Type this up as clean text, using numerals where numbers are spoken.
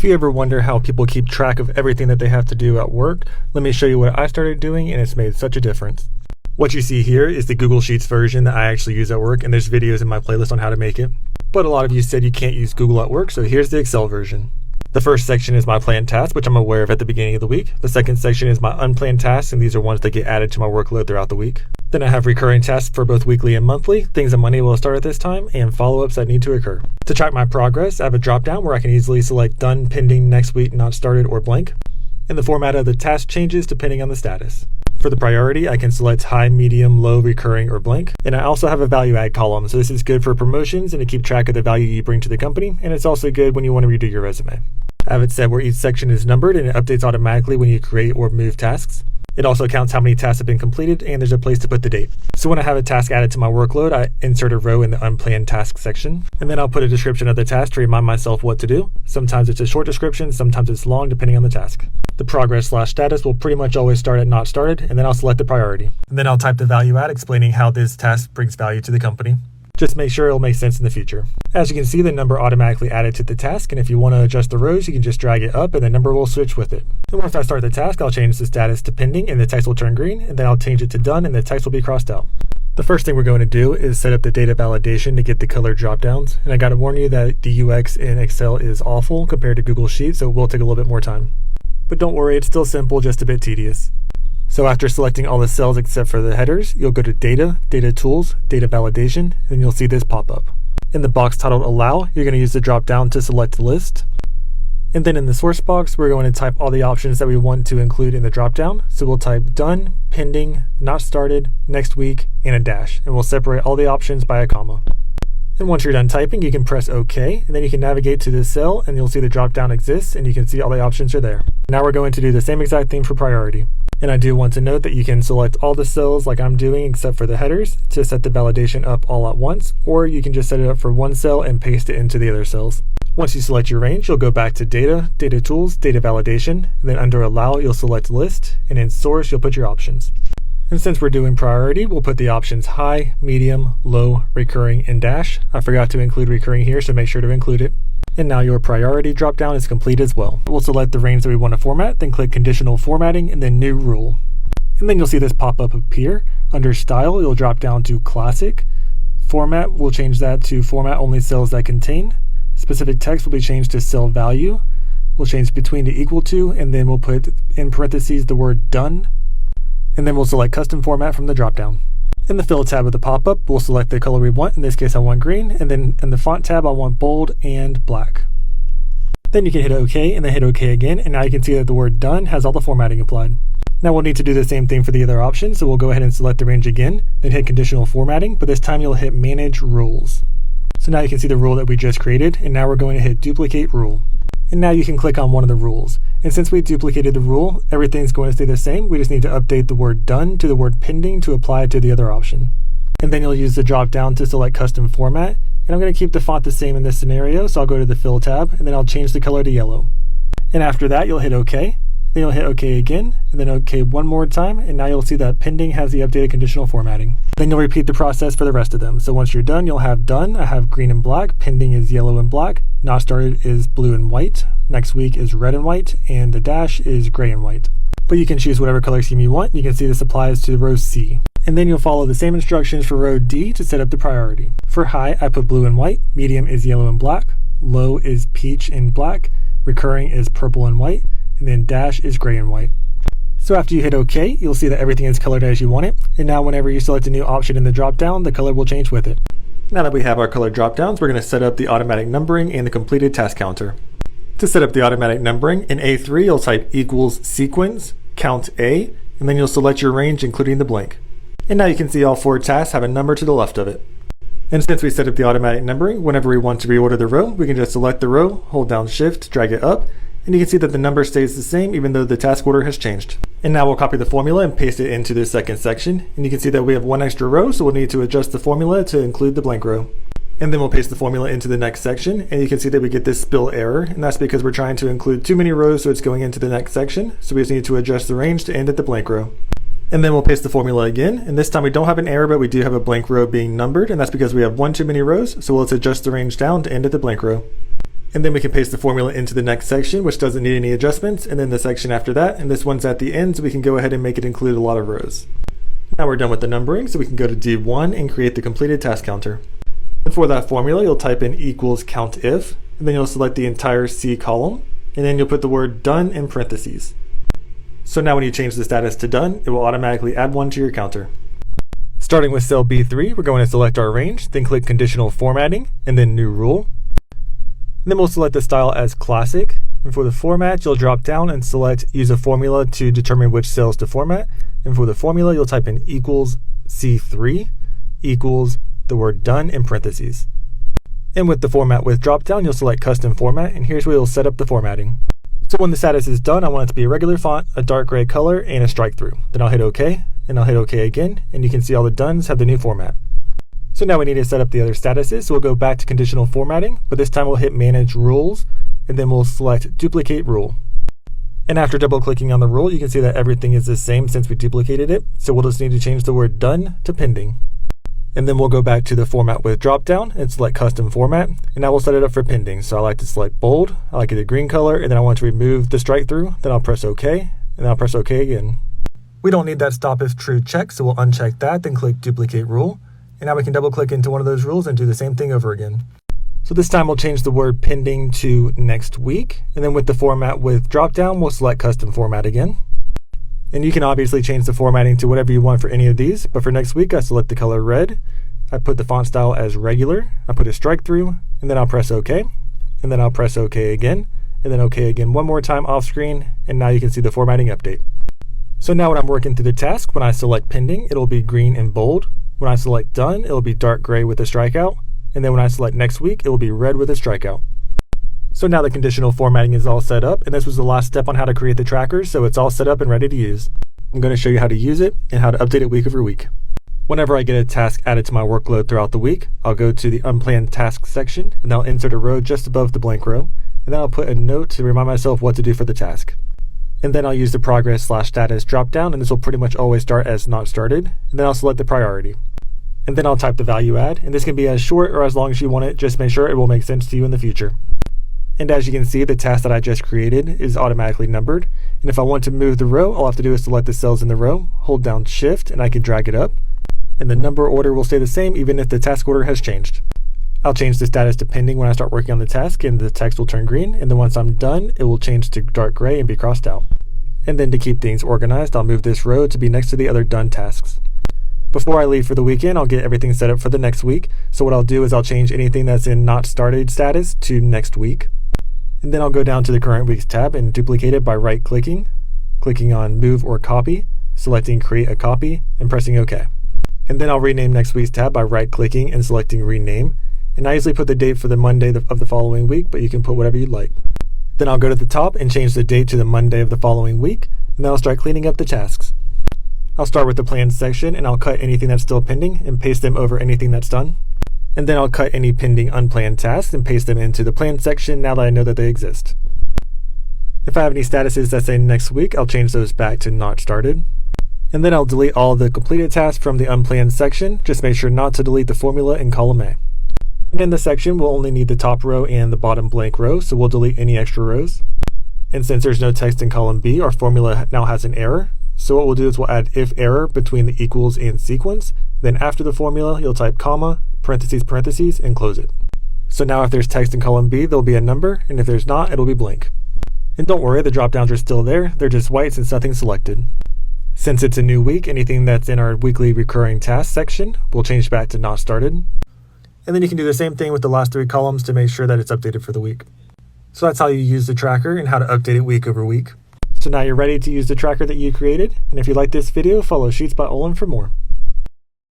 If you ever wonder how people keep track of everything that they have to do at work, let me show you what I started doing, and it's made such a difference. What you see here is the Google Sheets version that I actually use at work, and there's videos in my playlist on how to make it. But a lot of you said you can't use Google at work, so here's the Excel version. The first section is my planned tasks, which I'm aware of at the beginning of the week. The second section is my unplanned tasks, and these are ones that get added to my workload throughout the week. Then I have recurring tasks for both weekly and monthly, things I'm unable to start at this time, and follow-ups that need to occur. To track my progress, I have a drop-down where I can easily select done, pending, next week, not started, or blank. And the format of the task changes depending on the status. For the priority, I can select high, medium, low, recurring, or blank. And I also have a value add column, so this is good for promotions and to keep track of the value you bring to the company, and it's also good when you want to redo your resume. I have it set where each section is numbered and it updates automatically when you create or move tasks. It also counts how many tasks have been completed, and there's a place to put the date. So when I have a task added to my workload, I insert a row in the unplanned task section, and then I'll put a description of the task to remind myself what to do. Sometimes it's a short description, sometimes it's long, depending on the task. The progress/status will pretty much always start at not started, and then I'll select the priority. And then I'll type the value add explaining how this task brings value to the company. Just make sure it'll make sense in the future. As you can see, the number automatically added to the task, and if you want to adjust the rows, you can just drag it up and the number will switch with it. And once I start the task, I'll change the status to pending and the text will turn green, and then I'll change it to done and the text will be crossed out. The first thing we're going to do is set up the data validation to get the color dropdowns, and I gotta warn you that the UX in Excel is awful compared to Google Sheets, so it will take a little bit more time. But don't worry, it's still simple, just a bit tedious. So after selecting all the cells except for the headers, you'll go to Data, Data Tools, Data Validation, and you'll see this pop up. In the box titled Allow, you're going to use the drop down to select List. And then in the source box, we're going to type all the options that we want to include in the drop down. So we'll type Done, Pending, Not Started, Next Week, and a dash. And we'll separate all the options by a comma. And once you're done typing, you can press OK, and then you can navigate to this cell, and you'll see the drop down exists, and you can see all the options are there. Now we're going to do the same exact thing for priority. And I do want to note that you can select all the cells like I'm doing except for the headers to set the validation up all at once, or you can just set it up for one cell and paste it into the other cells. Once you select your range, you'll go back to Data, Data Tools, Data Validation, and then under Allow, you'll select List, and in Source, you'll put your options. And since we're doing priority, we'll put the options high, medium, low, recurring, and dash. I forgot to include recurring here, so make sure to include it. And now your priority dropdown is complete as well. We'll select the range that we want to format, then click Conditional Formatting, and then New Rule. And then you'll see this pop-up appear. Under Style, you'll drop down to Classic. Format, we'll change that to Format Only Cells That Contain. Specific text will be changed to Cell Value. We'll change between to equal to, and then we'll put in parentheses the word Done. And then we'll select Custom Format from the dropdown. In the Fill tab of the pop-up, we'll select the color we want. In this case, I want green. And then in the Font tab, I want bold and black. Then you can hit OK and then hit OK again. And now you can see that the word Done has all the formatting applied. Now we'll need to do the same thing for the other options. So we'll go ahead and select the range again, then hit Conditional Formatting. But this time you'll hit Manage Rules. So now you can see the rule that we just created. And now we're going to hit Duplicate Rule. And now you can click on one of the rules. And since we duplicated the rule, everything's going to stay the same. We just need to update the word done to the word pending to apply it to the other option. And then you'll use the drop down to select custom format. And I'm going to keep the font the same in this scenario. So I'll go to the fill tab and then I'll change the color to yellow. And after that, you'll hit OK. Then you'll hit OK again, and then OK one more time, and now you'll see that pending has the updated conditional formatting. Then you'll repeat the process for the rest of them. So once you're done, you'll have done. I have green and black. Pending is yellow and black. Not started is blue and white. Next week is red and white, and the dash is gray and white. But you can choose whatever color scheme you want. You can see this applies to row C. And then you'll follow the same instructions for row D to set up the priority. For high, I put blue and white. Medium is yellow and black. Low is peach and black. Recurring is purple and white. And then dash is gray and white. So after you hit OK, you'll see that everything is colored as you want it. And now whenever you select a new option in the dropdown, the color will change with it. Now that we have our color dropdowns, we're going to set up the automatic numbering and the completed task counter. To set up the automatic numbering, in A3 you'll type equals sequence, CountA, and then you'll select your range including the blank. And now you can see all 4 tasks have a number to the left of it. And since we set up the automatic numbering, whenever we want to reorder the row, we can just select the row, hold down Shift, drag it up, and you can see that the number stays the same even though the task order has changed. And now we'll copy the formula and paste it into the second section. And you can see that we have 1 extra row, so we'll need to adjust the formula to include the blank row. And then we'll paste the formula into the next section, and you can see that we get this spill error, and that's because we're trying to include too many rows so it's going into the next section. So we just need to adjust the range to end at the blank row. And then we'll paste the formula again, and this time we don't have an error, but we do have a blank row being numbered, and that's because we have 1 too many rows, so let's adjust the range down to end at the blank row. And then we can paste the formula into the next section, which doesn't need any adjustments, and then the section after that, and this one's at the end, so we can go ahead and make it include a lot of rows. Now we're done with the numbering, so we can go to D1 and create the completed task counter. And for that formula, you'll type in equals CountIF, and then you'll select the entire C column, and then you'll put the word done in parentheses. So now when you change the status to done, it will automatically add one to your counter. Starting with cell B3, we're going to select our range, then click Conditional Formatting, and then New Rule. And then we'll select the style as Classic, and for the format, you'll drop down and select Use a Formula to determine which cells to format, and for the formula, you'll type in equals C3 equals the word done in parentheses. And with the Format with drop down, you'll select Custom Format, and here's where you'll set up the formatting. So when the status is done, I want it to be a regular font, a dark gray color, and a strike through. Then I'll hit OK, and I'll hit OK again, and you can see all the dones have the new format. So now we need to set up the other statuses, so we'll go back to Conditional Formatting, but this time we'll hit Manage Rules, and then we'll select Duplicate Rule. And after double clicking on the rule, you can see that everything is the same since we duplicated it, so we'll just need to change the word done to pending. And then we'll go back to the Format with drop down and select Custom Format, and now we'll set it up for pending. So I like to select bold, I like it a green color, and then I want to remove the strike through, then I'll press OK, and then I'll press OK again. We don't need that stop if true check, so we'll uncheck that, then click Duplicate Rule. And now we can double click into one of those rules and do the same thing over again. So this time we'll change the word pending to next week. And then with the Format with drop down, we'll select Custom Format again. And you can obviously change the formatting to whatever you want for any of these. But for next week, I select the color red. I put the font style as regular. I put a strike through, and then I'll press OK. And then I'll press OK again, and then OK again one more time off screen. And now you can see the formatting update. So now when I'm working through the task, when I select pending, it'll be green and bold. When I select done, it'll be dark gray with a strikeout. And then when I select next week, it will be red with a strikeout. So now the conditional formatting is all set up, and this was the last step on how to create the trackers, so it's all set up and ready to use. I'm going to show you how to use it and how to update it week over week. Whenever I get a task added to my workload throughout the week, I'll go to the unplanned tasks section, and I'll insert a row just above the blank row, and then I'll put a note to remind myself what to do for the task. And then I'll use the progress/status dropdown, and this will pretty much always start as not started, and then I'll select the priority. And then I'll type the value add, and this can be as short or as long as you want it, just make sure it will make sense to you in the future. And as you can see, the task that I just created is automatically numbered, and if I want to move the row, all I have to do is select the cells in the row, hold down Shift, and I can drag it up, and the number order will stay the same even if the task order has changed. I'll change the status to pending when I start working on the task, and the text will turn green, and then once I'm done, it will change to dark gray and be crossed out. And then to keep things organized, I'll move this row to be next to the other done tasks. Before I leave for the weekend, I'll get everything set up for the next week. So what I'll do is I'll change anything that's in not started status to next week. And then I'll go down to the current week's tab and duplicate it by right-clicking, clicking on Move or Copy, selecting Create a Copy, and pressing OK. And then I'll rename next week's tab by right-clicking and selecting Rename. And I usually put the date for the Monday of the following week, but you can put whatever you'd like. Then I'll go to the top and change the date to the Monday of the following week, and then I'll start cleaning up the tasks. I'll start with the planned section, and I'll cut anything that's still pending and paste them over anything that's done. And then I'll cut any pending unplanned tasks and paste them into the planned section now that I know that they exist. If I have any statuses that say next week, I'll change those back to not started. And then I'll delete all the completed tasks from the unplanned section. Just make sure not to delete the formula in column A. And in the section, we'll only need the top row and the bottom blank row, so we'll delete any extra rows. And since there's no text in column B, our formula now has an error. So what we'll do is we'll add if error between the equals and sequence. Then after the formula, you'll type comma, parentheses, parentheses, and close it. So now if there's text in column B, there'll be a number, and if there's not, it'll be blank. And don't worry, the drop-downs are still there. They're just white since nothing's selected. Since it's a new week, anything that's in our weekly recurring tasks section will change back to not started. And then you can do the same thing with the last 3 columns to make sure that it's updated for the week. So that's how you use the tracker and how to update it week over week. So now you're ready to use the tracker that you created, and if you like this video, follow Sheets by Olin for more.